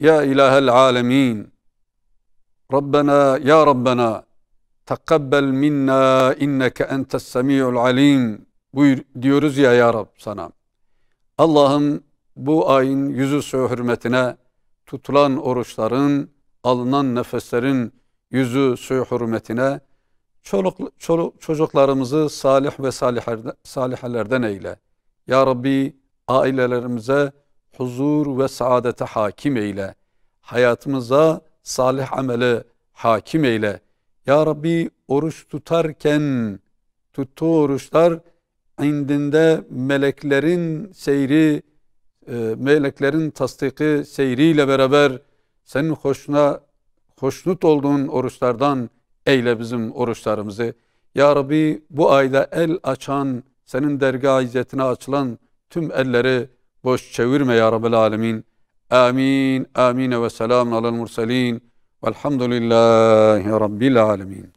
ya ilahel alemin. Rabbena ya Rabbena tekabbel minna inneke entes semi'ul alim. Buyur diyoruz ya Rab sana. Allah'ım bu ayın yüzü hürmetine tutulan oruçların, alınan nefeslerin yüzü hürmetine çocuklarımızı salih ve salihalerden eyle. Ya Rabbi ailelerimize huzur ve saadete hakim eyle. Hayatımıza salih amele hakim eyle. Ya Rabbi oruç tutarken tuttuğu oruçlar indinde meleklerin seyri, meleklerin tasdiki seyriyle beraber senin hoşnut olduğun oruçlardan eyle bizim oruçlarımızı. Ya Rabbi bu ayda el açan, senin dergâh izzetine açılan tüm elleri boş çevirme ya Rabbel alemin. Amin. Amin ve selamun alel murselin. Velhamdülillahi Rabbil alemin.